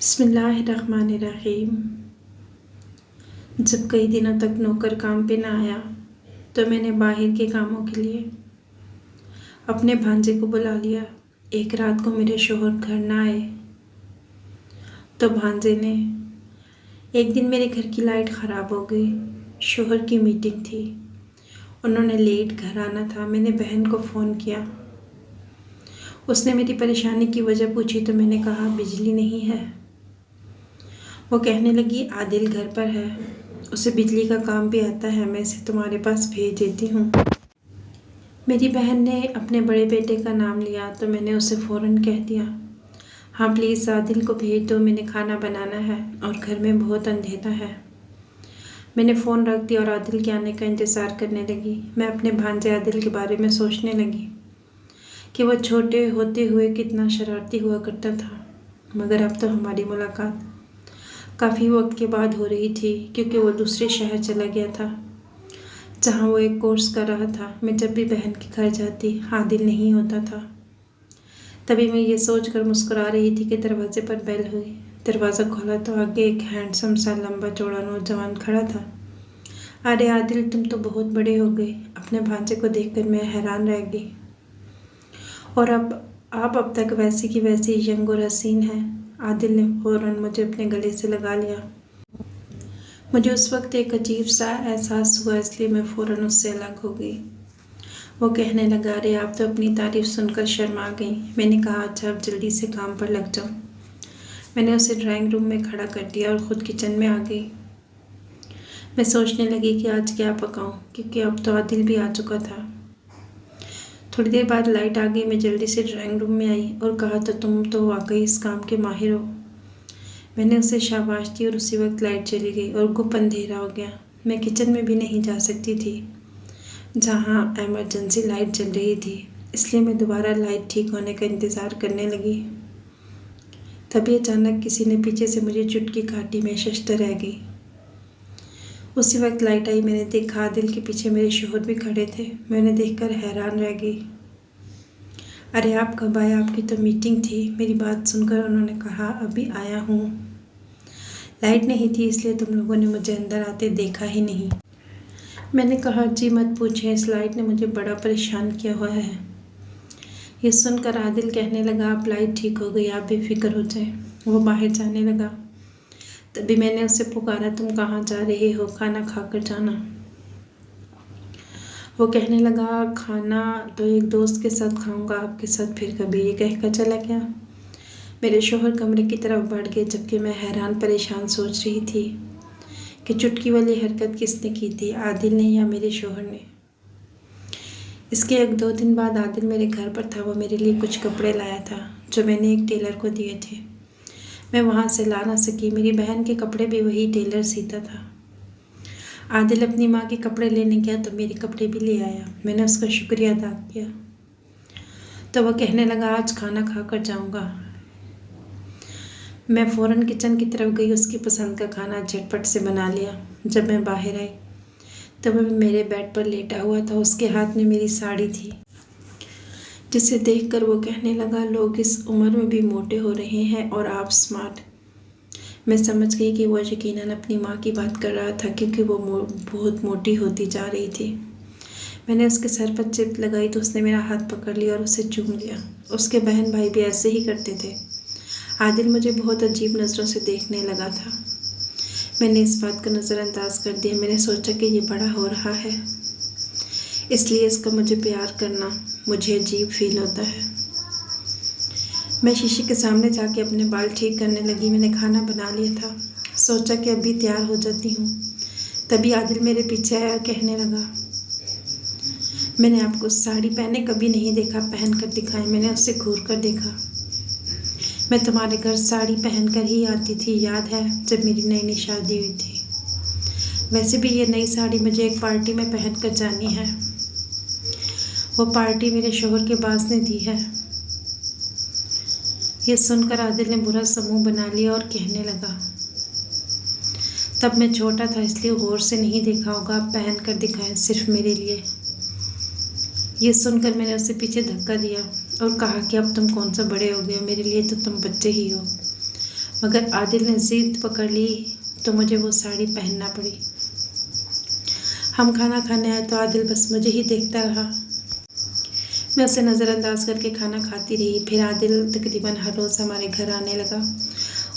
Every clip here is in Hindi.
बिस्मिल्लाहिर्रहमानिर्रहीम। जब कई दिनों तक नौकर काम पे ना आया तो मैंने बाहर के कामों के लिए अपने भांजे को बुला लिया। एक रात को मेरे शोहर घर ना आए तो भांजे ने एक दिन मेरे घर की लाइट ख़राब हो गई। शोहर की मीटिंग थी, उन्होंने लेट घर आना था। मैंने बहन को फ़ोन किया, उसने मेरी परेशानी की वजह पूछी तो मैंने कहा बिजली नहीं है। वो कहने लगी आदिल घर पर है, उसे बिजली का काम भी आता है, मैं इसे तुम्हारे पास भेज देती हूँ। मेरी बहन ने अपने बड़े बेटे का नाम लिया तो मैंने उसे फ़ौरन कह दिया, हाँ प्लीज़ आदिल को भेज दो, मैंने खाना बनाना है और घर में बहुत अंधेरा है। मैंने फ़ोन रख दिया और आदिल के आने का इंतज़ार करने लगी। मैं अपने भांजे आदिल के बारे में सोचने लगी कि वह छोटे होते हुए कितना शरारती हुआ करता था, मगर अब तो हमारी मुलाकात काफ़ी वक्त के बाद हो रही थी क्योंकि वो दूसरे शहर चला गया था जहाँ वो एक कोर्स कर रहा था। मैं जब भी बहन के घर जाती आदिल नहीं होता था। तभी मैं ये सोचकर मुस्कुरा रही थी कि दरवाजे पर बेल हुई। दरवाज़ा खोला तो आगे एक हैंडसम सा लंबा चौड़ा नौजवान खड़ा था। अरे आदिल, तुम तो बहुत बड़े हो गए। अपने भांजे को देखकर मैं हैरान रह गई। और आप अब तक वैसी की वैसी यंग और हसीन हैं। आदिल ने फ़ौरन मुझे अपने गले से लगा लिया। मुझे उस वक्त एक अजीब सा एहसास हुआ, इसलिए मैं फ़ौरन उससे अलग हो गई। वो कहने लगा, अरे आप तो अपनी तारीफ़ सुनकर शर्मा गई। मैंने कहा अच्छा अब जल्दी से काम पर लग जाओ। मैंने उसे ड्राइंग रूम में खड़ा कर दिया और ख़ुद किचन में आ गई। मैं सोचने लगी कि आज क्या पकाऊं, क्योंकि अब तो आदिल भी आ चुका था। थोड़ी देर बाद लाइट आ गई। मैं जल्दी से ड्राइंग रूम में आई और कहा तो तुम तो वाकई इस काम के माहिर हो। मैंने उसे शाबाश दी और उसी वक्त लाइट चली गई और गुप अंधेरा हो गया। मैं किचन में भी नहीं जा सकती थी जहाँ एमरजेंसी लाइट जल रही थी, इसलिए मैं दोबारा लाइट ठीक होने का इंतज़ार करने लगी। तभी अचानक किसी ने पीछे से मुझे चुटकी काटी। मैं शशतर रह गई। उसी वक्त लाइट आई। मैंने देखा आदिल के पीछे मेरे शोहर भी खड़े थे। मैंने देखकर हैरान रह गई। अरे आप कब आए? आपकी तो मीटिंग थी। मेरी बात सुनकर उन्होंने कहा अभी आया हूँ। लाइट नहीं थी इसलिए तुम लोगों ने मुझे अंदर आते देखा ही नहीं। मैंने कहा जी मत पूछें, इस लाइट ने मुझे बड़ा परेशान किया हुआ है। ये सुनकर आदिल कहने लगा अब लाइट ठीक हो गई, आप बेफिक्र हो जाए। वो बाहर जाने लगा। तभी मैंने उसे पुकारा, तुम कहाँ जा रहे हो? खाना खाकर जाना। वो कहने लगा खाना तो एक दोस्त के साथ खाऊंगा, आपके साथ फिर कभी। ये कहकर चला गया। मेरे शोहर कमरे की तरफ बढ़ गए, जबकि मैं हैरान परेशान सोच रही थी कि चुटकी वाली हरकत किसने की थी, आदिल ने या मेरे शोहर ने। इसके 1-2 दिन बाद आदिल मेरे घर पर था। वो मेरे लिए कुछ कपड़े लाया था जो मैंने एक टेलर को दिए थे। मैं वहाँ से ला ना सकी। मेरी बहन के कपड़े भी वही टेलर सीता था। आदिल अपनी माँ के कपड़े लेने गया तो मेरे कपड़े भी ले आया। मैंने उसका शुक्रिया अदा किया तो वह कहने लगा आज खाना खाकर जाऊँगा। मैं फ़ौरन किचन की तरफ गई। उसकी पसंद का खाना झटपट से बना लिया। जब मैं बाहर आई तब वह मेरे बेड पर लेटा हुआ था। उसके हाथ में मेरी साड़ी थी, जिसे देखकर वो कहने लगा लोग इस उम्र में भी मोटे हो रहे हैं और आप स्मार्ट। मैं समझ गई कि वो यकीनन अपनी माँ की बात कर रहा था, क्योंकि वो बहुत मोटी होती जा रही थी। मैंने उसके सर पर चिप लगाई तो उसने मेरा हाथ पकड़ लिया और उसे चूम लिया। उसके बहन भाई भी ऐसे ही करते थे। आदिल मुझे बहुत अजीब नज़रों से देखने लगा था। मैंने इस बात को नज़रअंदाज कर दिया। मैंने सोचा कि ये बड़ा हो रहा है, इसलिए इसका मुझे प्यार करना मुझे अजीब फील होता है। मैं शीशे के सामने जाके अपने बाल ठीक करने लगी। मैंने खाना बना लिया था, सोचा कि अभी तैयार हो जाती हूँ। तभी आदिल मेरे पीछे आया, कहने लगा मैंने आपको साड़ी पहने कभी नहीं देखा, पहन कर दिखाएं। मैंने उससे घूर कर देखा। मैं तुम्हारे घर साड़ी पहनकर ही आती थी, याद है जब मेरी नई नई शादी हुई थी। वैसे भी ये नई साड़ी मुझे एक पार्टी में पहन कर जानी है। वो पार्टी मेरे शोहर के बास ने दी है। ये सुनकर आदिल ने बुरा सा मुंह बना लिया और कहने लगा तब मैं छोटा था इसलिए गौर से नहीं देखा होगा, आप पहन कर दिखाएं सिर्फ मेरे लिए। ये सुनकर मैंने उसे पीछे धक्का दिया और कहा कि अब तुम कौन सा बड़े हो गए हो, मेरे लिए तो तुम बच्चे ही हो। मगर आदिल ने जिद पकड़ ली तो मुझे वो साड़ी पहनना पड़ी। हम खाना खाने आए तो आदिल बस मुझे ही देखता रहा। मैं उसे नज़रअंदाज करके खाना खाती रही। फिर आदिल तकरीबन हर रोज़ हमारे घर आने लगा।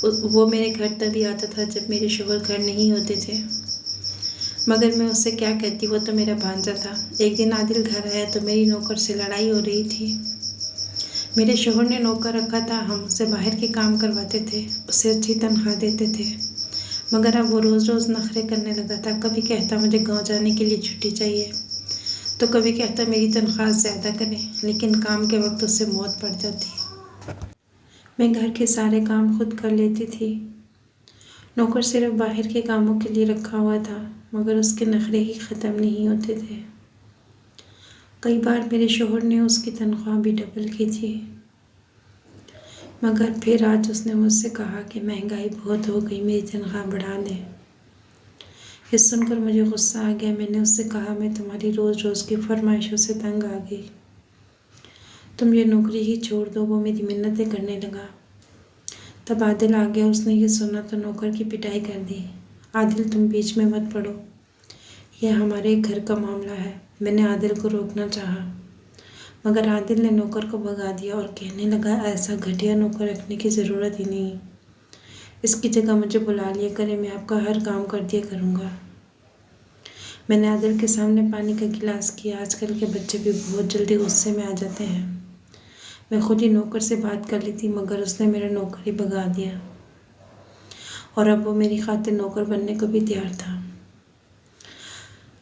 वो मेरे घर तभी आता था जब मेरे शौहर घर नहीं होते थे, मगर मैं उससे क्या कहती, वो तो मेरा भांजा था। एक दिन आदिल घर आया तो मेरी नौकर से लड़ाई हो रही थी। मेरे शौहर ने नौकर रखा था, हम उससे बाहर के काम करवाते थे, उसे अच्छी तनख्वाह देते थे, मगर अब वो रोज़ रोज़ नखरे करने लगा था। कभी कहता मुझे गांव जाने के लिए छुट्टी चाहिए, तो कभी कहता मेरी तनख्वाह ज़्यादा करें, लेकिन काम के वक्त उससे मौत पड़ जाती। मैं घर के सारे काम खुद कर लेती थी। नौकर सिर्फ बाहर के कामों के लिए रखा हुआ था, मगर उसके नखरे ही ख़त्म नहीं होते थे। कई बार मेरे शौहर ने उसकी तनख्वाह भी डबल की थी, मगर फिर आज उसने मुझसे कहा कि महंगाई बहुत हो गई, मेरी तनख्वाह बढ़ा दें। ये सुनकर मुझे गुस्सा आ गया। मैंने उससे कहा मैं तुम्हारी रोज़ रोज़ की फरमाइशों से तंग आ गई, तुम ये नौकरी ही छोड़ दो। वो मेरी मिन्नतें करने लगा। तब आदिल आ गया। उसने ये सुना तो नौकर की पिटाई कर दी। आदिल तुम बीच में मत पड़ो, यह हमारे घर का मामला है। मैंने आदिल को रोकना चाहा, मगर आदिल ने नौकर को भगा दिया और कहने लगा ऐसा घटिया नौकर रखने की ज़रूरत ही नहीं, इसकी जगह मुझे बुला लिया करें, मैं आपका हर काम कर दिया करूँगा। मैंने आदिल के सामने पानी का गिलास किया। आजकल के बच्चे भी बहुत जल्दी गुस्से में आ जाते हैं। मैं खुद ही नौकर से बात कर ली थी, मगर उसने मेरा नौकर ही भगा दिया, और अब वो मेरी खातिर नौकर बनने को भी तैयार था।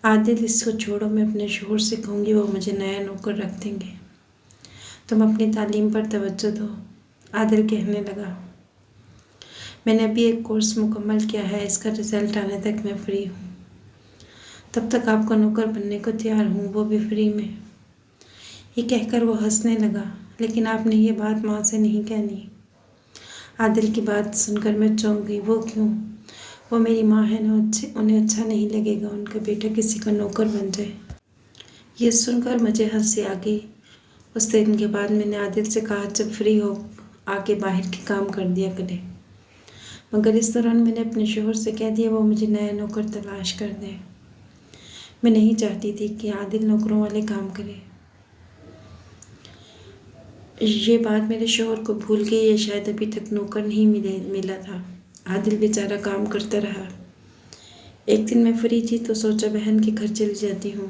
आदिल इसको छोड़ो, मैं अपने शौहर से कहूँगी, वो मुझे नया नौकर रख देंगे। तुम अपनी तालीम पर तवज्जो दो, आदिल कहने लगा। मैंने अभी एक कोर्स मुकम्मल किया है, इसका रिज़ल्ट आने तक मैं फ्री हूँ। तब तक आपको नौकर बनने को तैयार हूँ, वो भी फ्री में। ये कहकर वो हंसने लगा। लेकिन आपने ये बात माँ से नहीं कहनी। आदिल की बात सुनकर मैं चौंक गई। वो क्यों? वो मेरी माँ है ना, उन्हें अच्छा नहीं लगेगा उनका बेटा किसी का नौकर बन जाए। ये सुनकर मुझे हंसी आ गई। उस दिन के बाद मैंने आदिल से कहा जब फ्री हो आके बाहर के काम कर दिया करे, मगर इस दौरान मैंने अपने शौहर से कह दिया वो मुझे नया नौकर तलाश कर दे। मैं नहीं चाहती थी कि आदिल नौकरों वाले काम करे। ये बात मेरे शौहर को भूल गई है, शायद अभी तक नौकर नहीं मिला था। आदिल बेचारा काम करता रहा। एक दिन मैं फ्री थी तो सोचा बहन के घर चली जाती हूँ।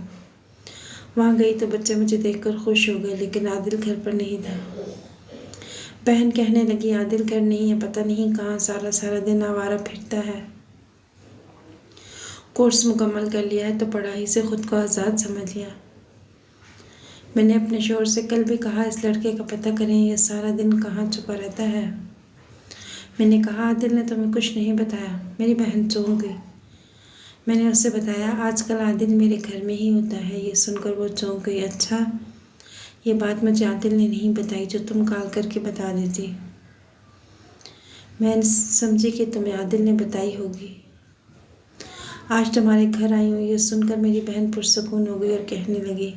वहाँ गई तो बच्चे मुझे देखकर खुश हो गए, लेकिन आदिल घर पर नहीं था। बहन कहने लगी आदिल घर नहीं है, पता नहीं कहाँ सारा सारा दिन आवारा फिरता है। कोर्स मुकम्मल कर लिया है तो पढ़ाई से खुद को आज़ाद समझ लिया। मैंने अपने शौहर से कल भी कहा इस लड़के का पता करें, यह सारा दिन कहाँ छुपा रहता है। मैंने कहा आदिल ने तुम्हें कुछ नहीं बताया। मेरी बहन चौंक गई। मैंने उससे बताया आजकल आदिल मेरे घर में ही होता है। ये सुनकर वो चौंक गई। अच्छा, ये बात मुझे आदिल ने नहीं बताई जो तुम कॉल करके बता देती। मैं समझी कि तुम्हें आदिल ने बताई होगी। आज तुम्हारे घर आई हूँ। ये सुनकर मेरी बहन पुरसकून हो गई और कहने लगी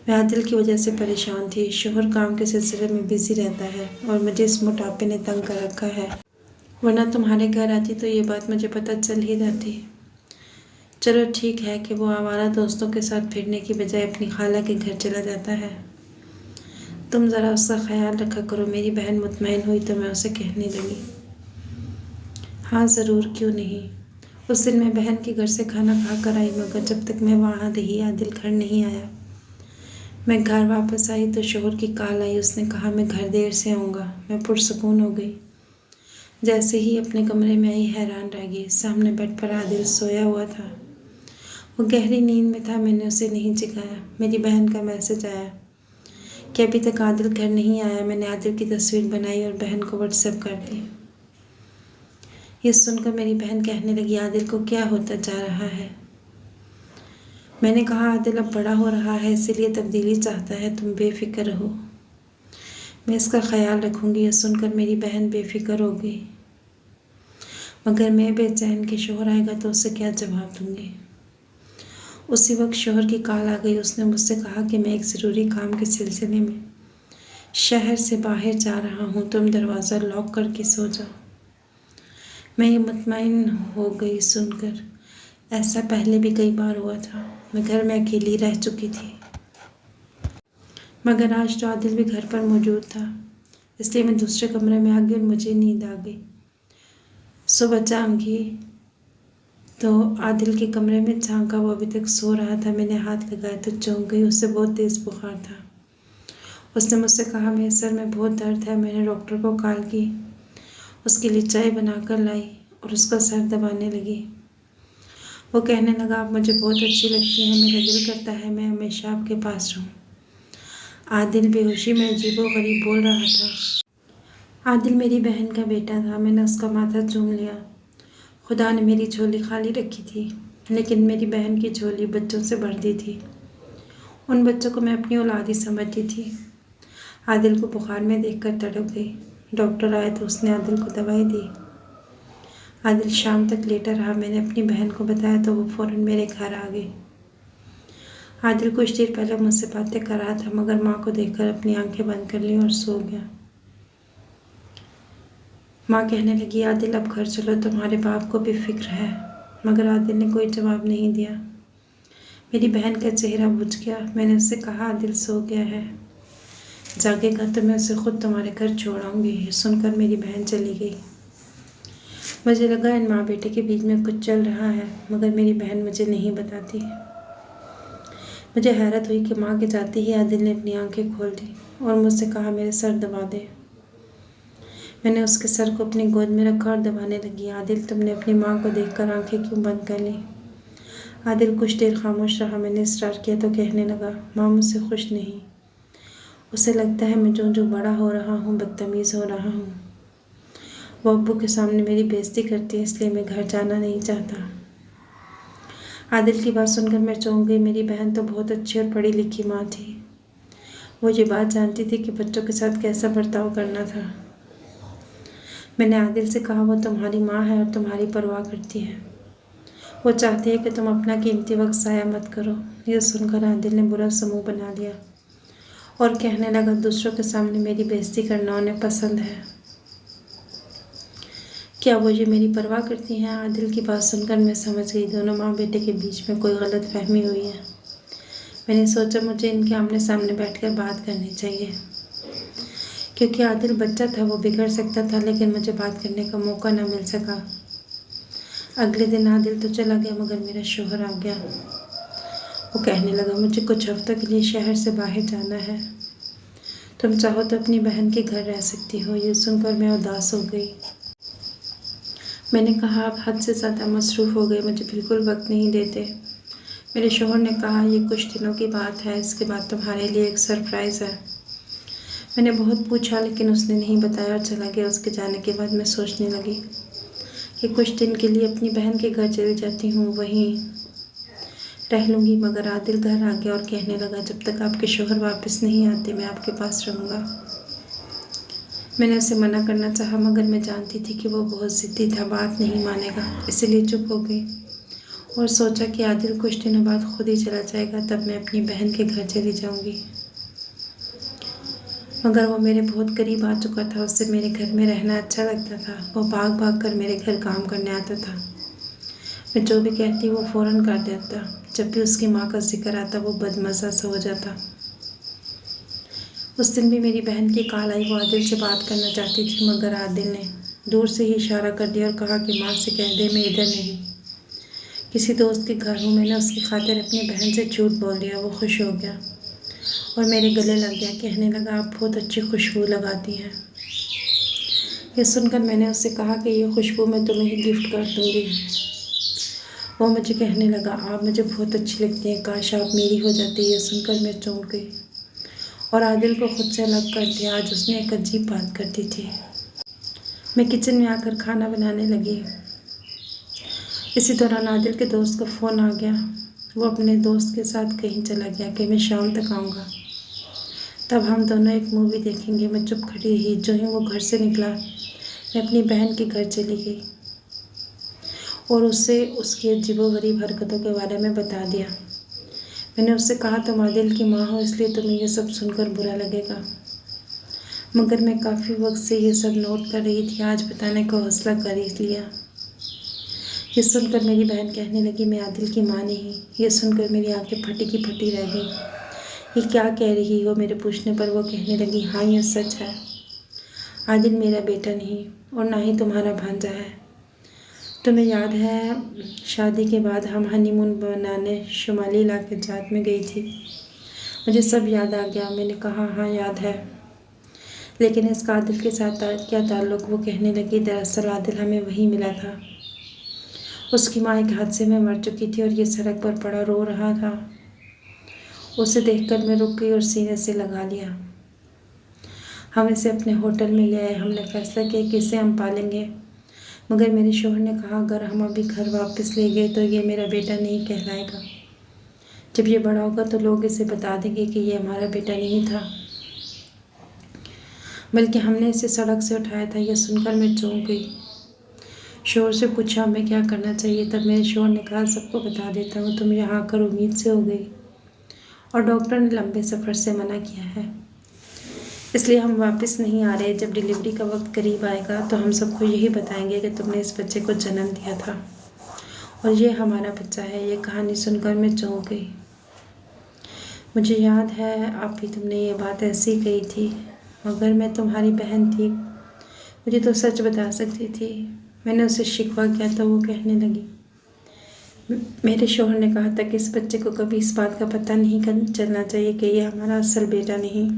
मैं आदिल की वजह से परेशान थी। शौहर काम के सिलसिले में बिजी रहता है और मुझे इस मोटापे ने तंग कर रखा है, वरना तुम्हारे घर आती तो ये बात मुझे पता चल ही जाती। चलो ठीक है कि वो आवारा दोस्तों के साथ फिरने की बजाय अपनी खाला के घर चला जाता है। तुम ज़रा उसका ख्याल रखा करो। मेरी बहन मुतमईन हुई तो मैं उसे कहने लगी हाँ ज़रूर, क्यों नहीं। उस दिन मैं बहन के घर से खाना खा कर आई, मगर जब तक मैं वहाँ रही आदिल घर नहीं आया। मैं घर वापस आई तो शौहर की कॉल आई। उसने कहा मैं घर देर से आऊँगा। मैं पुरसकून हो गई। जैसे ही अपने कमरे में आई हैरान रह गई। सामने बेड पर आदिल सोया हुआ था। वो गहरी नींद में था। मैंने उसे नहीं जगाया। मेरी बहन का मैसेज आया कि अभी तक आदिल घर नहीं आया। मैंने आदिल की तस्वीर बनाई और बहन को व्हाट्सएप कर दी। ये सुनकर मेरी बहन कहने लगी आदिल को क्या होता जा रहा है। मैंने कहा आदिल अब बड़ा हो रहा है, इसीलिए तब्दीली चाहता है, तुम बेफिक्र रहो, मैं इसका ख्याल रखूँगी। यह सुनकर मेरी बहन बेफिक्र हो गई, मगर मैं बेचैन कि शौहर आएगा तो उससे क्या जवाब दूँगी। उसी वक्त शौहर की कॉल आ गई। उसने मुझसे कहा कि मैं एक ज़रूरी काम के सिलसिले में शहर से बाहर जा रहा हूँ, तुम दरवाज़ा लॉक करके सो जाओ। मैं ये मुतमईन हो गई सुनकर, ऐसा पहले भी कई बार हुआ था। मैं घर में अकेली रह चुकी थी, मगर आज तो आदिल भी घर पर मौजूद था, इसलिए मैं दूसरे कमरे में आ गई और मुझे नींद आ गई। सुबह झांकी तो आदिल के कमरे में झांका, वो अभी तक सो रहा था। मैंने हाथ लगाया तो चौंक गई, उससे बहुत तेज़ बुखार था। उसने मुझसे कहा, मेरे सर में बहुत दर्द है। मैंने डॉक्टर को कॉल की, उसके लिए चाय बनाकर लाई और उसका सर दबाने लगी। वो कहने लगा, आप मुझे बहुत अच्छी लगती हैं, मेरा दिल करता है मैं हमेशा आपके पास रहूं। आदिल बेहोशी में अजीबोगरीब बोल रहा था। आदिल मेरी बहन का बेटा था। मैंने उसका माथा चूम लिया। खुदा ने मेरी झोली खाली रखी थी, लेकिन मेरी बहन की झोली बच्चों से भर दी थी। उन बच्चों को मैं अपनी औलाद ही समझती थी। आदिल को बुखार में देखकर तड़प गई। डॉक्टर आया तो उसने आदिल को दवाई दी। आदिल शाम तक लेटा रहा। मैंने अपनी बहन को बताया तो वो फ़ौरन मेरे घर आ गई। आदिल कुछ देर पहले मुझसे बातें कर रहा था, मगर माँ को देखकर अपनी आंखें बंद कर ली और सो गया। माँ कहने लगी, आदिल अब घर चलो, तुम्हारे बाप को भी फिक्र है। मगर आदिल ने कोई जवाब नहीं दिया। मेरी बहन का चेहरा बुझ गया। मैंने उससे कहा, आदिल सो गया है, जागेगा तो मैं उसे खुद तुम्हारे घर छोड़ आऊँगी। ये सुनकर मेरी बहन चली गई। मुझे लगा इन माँ बेटे के बीच में कुछ चल रहा है, मगर मेरी बहन मुझे नहीं बताती। मुझे हैरत हुई कि माँ के जाते ही आदिल ने अपनी आंखें खोल दी और मुझसे कहा, मेरे सर दबा दे। मैंने उसके सर को अपनी गोद में रखा और दबाने लगी। आदिल, तुमने अपनी माँ को देखकर आंखें क्यों बंद कर ली? आदिल कुछ देर खामोश रहा। मैंने इस्रार किया तो कहने लगा, माँ मुझसे खुश नहीं। उसे लगता है मैं जो बड़ा हो रहा हूँ बदतमीज़ हो रहा हूँ। वो अब्बू के सामने मेरी बेइज्जती करती है, इसलिए मैं घर जाना नहीं चाहता। आदिल की बात सुनकर मैं चौंक गई। मेरी बहन तो बहुत अच्छी और पढ़ी लिखी माँ थी। वो ये बात जानती थी कि बच्चों के साथ कैसा बर्ताव करना था। मैंने आदिल से कहा, वो तुम्हारी माँ है और तुम्हारी परवाह करती है। वो चाहती है कि तुम अपना कीमती वक्त ज़ाया मत करो। यह सुनकर आदिल ने बुरा सा मुँह बना लिया और कहने लगा, दूसरों के सामने मेरी बेइज्जती करना उन्हें पसंद है। क्या वो ये मेरी परवाह करती हैं? आदिल की बात सुनकर मैं समझ गई, दोनों माँ बेटे के बीच में कोई गलत फहमी हुई है। मैंने सोचा मुझे इनके आमने सामने बैठकर बात करनी चाहिए, क्योंकि आदिल बच्चा था, वो बिगड़ सकता था, लेकिन मुझे बात करने का मौका न मिल सका। अगले दिन आदिल तो चला गया, मगर मेरा शौहर आ गया। वो कहने लगा, मुझे कुछ हफ्तों के लिए शहर से बाहर जाना है। तुम चाहो तो अपनी बहन के घर रह सकती हो। ये सुनकर मैं उदास हो गई। मैंने कहा, आप हद से ज़्यादा मसरूफ़ हो गए, मुझे बिल्कुल वक्त नहीं देते। मेरे शौहर ने कहा, ये कुछ दिनों की बात है, इसके बाद तुम्हारे लिए एक सरप्राइज़ है। मैंने बहुत पूछा, लेकिन उसने नहीं बताया और चला गया। उसके जाने के बाद मैं सोचने लगी कि कुछ दिन के लिए अपनी बहन के घर चली जाती हूँ, वहीं रह लूँगी। मगर आदिल घर आ गया और कहने लगा, जब तक आपके शौहर वापस नहीं आते मैं आपके पास रहूँगा। मैंने उसे मना करना चाहा, मगर मैं जानती थी कि वो बहुत ज़िद्दी था, बात नहीं मानेगा, इसलिए चुप हो गई और सोचा कि आदिल कुछ दिनों बाद खुद ही चला जाएगा, तब मैं अपनी बहन के घर चली जाऊँगी। मगर वो मेरे बहुत करीब आ चुका था, उससे मेरे घर में रहना अच्छा लगता था। वो भाग भाग कर मेरे घर काम करने आता था। मैं जो भी कहती वो फ़ौरन कर देता। जब भी उसकी माँ का जिक्र आता वो बदमज़ा सा हो जाता। उस दिन भी मेरी बहन की कॉल आई। वो आदिल से बात करना चाहती थी, मगर आदिल ने दूर से ही इशारा कर दिया और कहा कि माँ से कह दे मैं इधर नहीं, किसी दोस्त के घर हूँ। मैंने उसकी खातिर अपनी बहन से झूठ बोल दिया। वो खुश हो गया और मेरे गले लग गया। कहने लगा, आप बहुत अच्छी खुशबू लगाती हैं। ये सुनकर मैंने उससे कहा कि ये खुशबू मैं तुम्हें ही गिफ्ट कर दूँगी। वो मुझे कहने लगा, आप मुझे बहुत अच्छी लगती हैं, काश आप मेरी हो जाती। ये सुनकर मैं चौंक गई और आदिल को खुद से अलग कर दिया। आज उसने एक अजीब बात कर दी थी। मैं किचन में आकर खाना बनाने लगी। इसी दौरान आदिल के दोस्त का फ़ोन आ गया। वो अपने दोस्त के साथ कहीं चला गया कि मैं शाम तक आऊँगा, तब हम दोनों एक मूवी देखेंगे। मैं चुप खड़ी रही। जो ही वो घर से निकला, मैं अपनी बहन के घर चली गई और उससे उसकी अजीबोगरीब हरकतों के बारे में बता दिया। मैंने उससे कहा, तुम आदिल की माँ हो, इसलिए तुम्हें ये सब सुनकर बुरा लगेगा। मगर मैं काफ़ी वक्त से ये सब नोट कर रही थी, आज बताने का हौसला कर ही लिया। ये सुनकर मेरी बहन कहने लगी, मैं आदिल की माँ नहीं। ये सुनकर मेरी आंखें फटी की फटी रह गई। ये क्या कह रही हो? मेरे पूछने पर वो कहने लगी, हाँ ये सच है। आदिल मेरा बेटा नहीं और ना ही तुम्हारा भांजा है। तुम्हें याद है शादी के बाद हम हनीमून बनाने शुमाली इलाके जाट में गई थी? मुझे सब याद आ गया। मैंने कहा, हाँ याद है, लेकिन इसका आदिल के साथ क्या ताल्लुक? वो कहने लगी, दरअसल आदिल हमें वहीं मिला था। उसकी माँ एक हादसे में मर चुकी थी और ये सड़क पर पड़ा रो रहा था। उसे देखकर मैं रुक गई और सीने से लगा लिया। हम इसे अपने होटल में ले आए। हमने फैसला किया कि इसे हम पालेंगे, मगर मेरे शौहर ने कहा, अगर हम अभी घर वापस ले गए तो ये मेरा बेटा नहीं कहलाएगा। जब ये बड़ा होगा तो लोग इसे बता देंगे कि ये हमारा बेटा नहीं था, बल्कि हमने इसे सड़क से उठाया था। यह सुनकर मैं चौंक गई। शोर से पूछा, हमें क्या करना चाहिए? तब मेरे शोर ने कहा, सबको बता देता हूँ, तुम यहाँ आकर उम्मीद से हो गई और डॉक्टर ने लंबे सफ़र से मना किया है, इसलिए हम वापस नहीं आ रहे। जब डिलीवरी का वक्त करीब आएगा तो हम सबको यही बताएंगे कि तुमने इस बच्चे को जन्म दिया था और ये हमारा बच्चा है। ये कहानी सुनकर मैं चौंक गई। मुझे याद है आप भी तुमने ये बात ऐसी कही थी, मगर मैं तुम्हारी बहन थी, मुझे तो सच बता सकती थी। मैंने उसे शिकवा किया तो वो कहने लगी, मेरे शौहर ने कहा था कि इस बच्चे को कभी इस बात का पता नहीं चलना चाहिए कि ये हमारा असल बेटा नहीं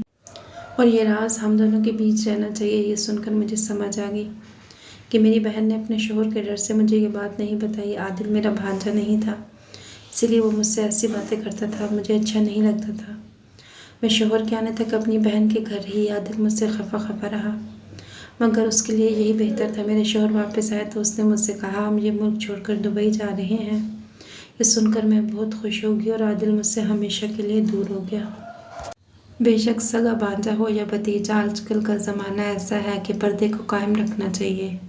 और ये राज हम दोनों के बीच रहना चाहिए। ये सुनकर मुझे समझ आ गई कि मेरी बहन ने अपने शौहर के डर से मुझे ये बात नहीं बताई। आदिल मेरा भांजा नहीं था, इसीलिए वो मुझसे ऐसी बातें करता था, मुझे अच्छा नहीं लगता था। मैं शौहर के आने तक अपनी बहन के घर ही आदिल मुझसे खफा रहा, मगर उसके लिए यही बेहतर था। मेरे शौहर वापस आए तो उसने मुझसे कहा, हम ये मुल्क छोड़कर दुबई जा रहे हैं। ये सुनकर मैं बहुत खुश हो गई और आदिल मुझसे हमेशा के लिए दूर हो गया। बेशक सगा भांजा हो या भतीजा, आजकल का ज़माना ऐसा है कि पर्दे को कायम रखना चाहिए।